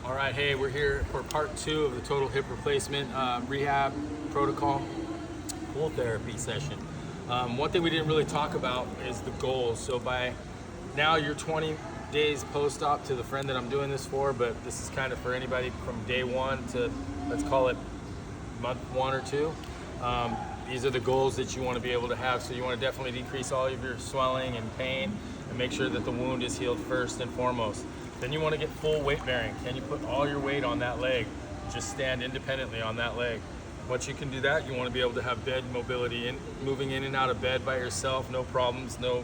All right, hey, we're here for part 2 of the total hip replacement rehab protocol pool therapy session. One thing we didn't really talk about is the goals. So by now you're 20 days post-op to the friend that I'm doing this for, but this is kind of for anybody from day 1 to, let's call it month 1 or 2. These are the goals that you want to be able to have. So you want to definitely decrease all of your swelling and pain and make sure that the wound is healed first and foremost. Then you want to get full weight bearing. Can you put all your weight on that leg? Just stand independently on that leg. Once you can do that, you want to be able to have bed mobility, moving in and out of bed by yourself, no problems, no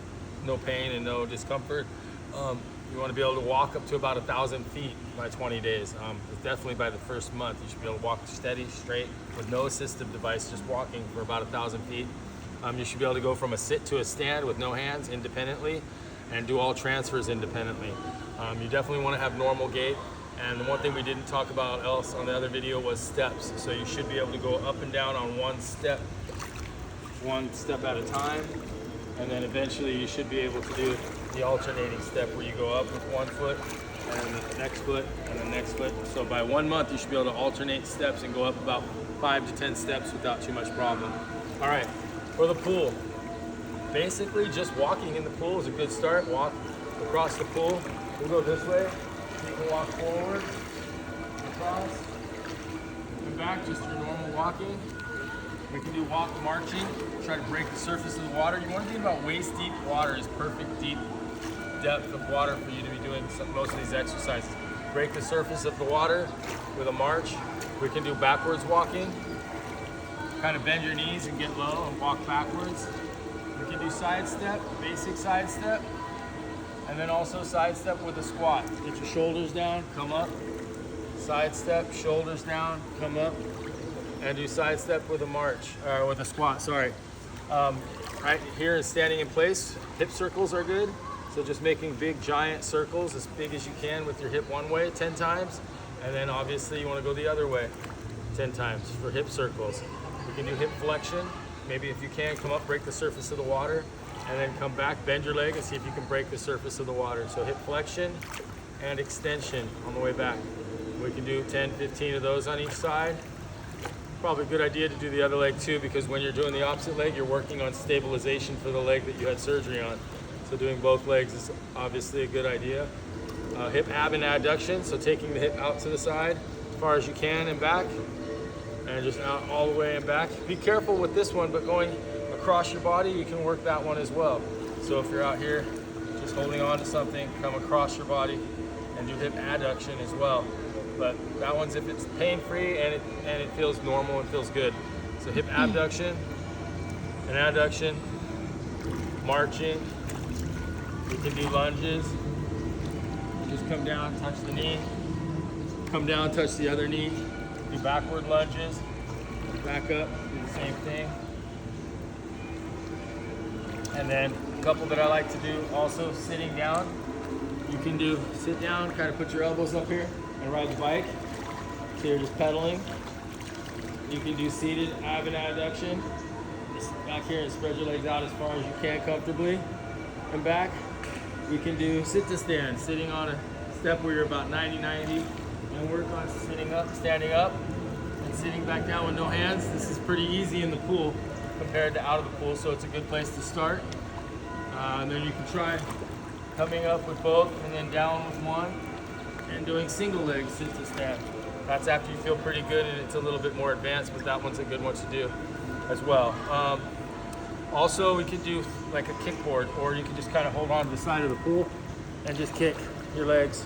pain and no discomfort. You want to be able to walk up to about 1,000 feet by 20 days. Definitely by the first month, you should be able to walk steady, straight, with no assistive device, just walking for about 1,000 feet. You should be able to go from a sit to a stand with no hands independently and do all transfers independently. You definitely want to have normal gait. And the one thing we didn't talk about else on the other video was steps. So you should be able to go up and down on one step at a time. And then eventually you should be able to do the alternating step where you go up with one foot and then the next foot and the next foot. So by 1 month, you should be able to alternate steps and go up about 5 to 10 steps without too much problem. All right, for the pool. Basically, just walking in the pool is a good start. Walk across the pool. We'll go this way. You can walk forward, across, and back, just your normal walking. We can do walk marching. Try to break the surface of the water. You want to think about waist deep water is perfect deep depth of water for you to be doing most of these exercises. Break the surface of the water with a march. We can do backwards walking. Kind of bend your knees and get low and walk backwards. We can do side step, basic side step, and then also side step with a squat. Get your shoulders down, come up. Side step, shoulders down, come up, and do side step with a march, or with a squat, sorry. Right here is standing in place. Hip circles are good. So just making big giant circles as big as you can with your hip one way 10 times. And then obviously you want to go the other way 10 times for hip circles. We can do hip flexion. Maybe if you can, come up, break the surface of the water, and then come back, bend your leg and see if you can break the surface of the water. So hip flexion and extension on the way back. We can do 10, 15 of those on each side. Probably a good idea to do the other leg too, because when you're doing the opposite leg, you're working on stabilization for the leg that you had surgery on. So doing both legs is obviously a good idea. Hip ab and adduction, so taking the hip out to the side as far as you can and back, and just out all the way and back. Be careful with this one, but going across your body, you can work that one as well. So if you're out here just holding on to something, come across your body and do hip adduction as well. But that one's if it's pain-free and it feels normal and feels good. So hip abduction and adduction, marching. We can do lunges. Just come down, touch the knee. Come down, touch the other knee. Do backward lunges. Back up, do the same thing. And then a couple that I like to do also sitting down. You can do sit down, kind of put your elbows up here and ride the bike. So you're just pedaling. You can do seated ab and adduction. Just back here and spread your legs out as far as you can comfortably and back. We can do sit to stand, sitting on a step where you're about 90-90 and work on sitting up, standing up, and sitting back down with no hands. This is pretty easy in the pool compared to out of the pool, so it's a good place to start. And then you can try coming up with both and then down with one and doing single leg sit to stand. That's after you feel pretty good and it's a little bit more advanced, but that one's a good one to do as well. Also, we could do like a kickboard, or you can just kind of hold on to the side of the pool and just kick your legs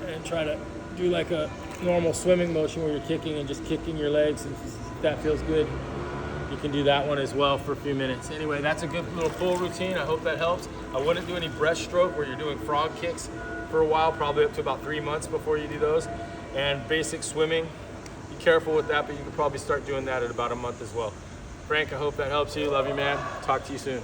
and try to do like a normal swimming motion where you're kicking and just kicking your legs, and if that feels good, you can do that one as well for a few minutes. Anyway, that's a good little pool routine. I hope that helps. I wouldn't do any breaststroke where you're doing frog kicks for a while, probably up to about 3 months before you do those. And basic swimming, be careful with that, but you could probably start doing that at about a month as well. Frank, I hope that helps you. Love you, man. Talk to you soon.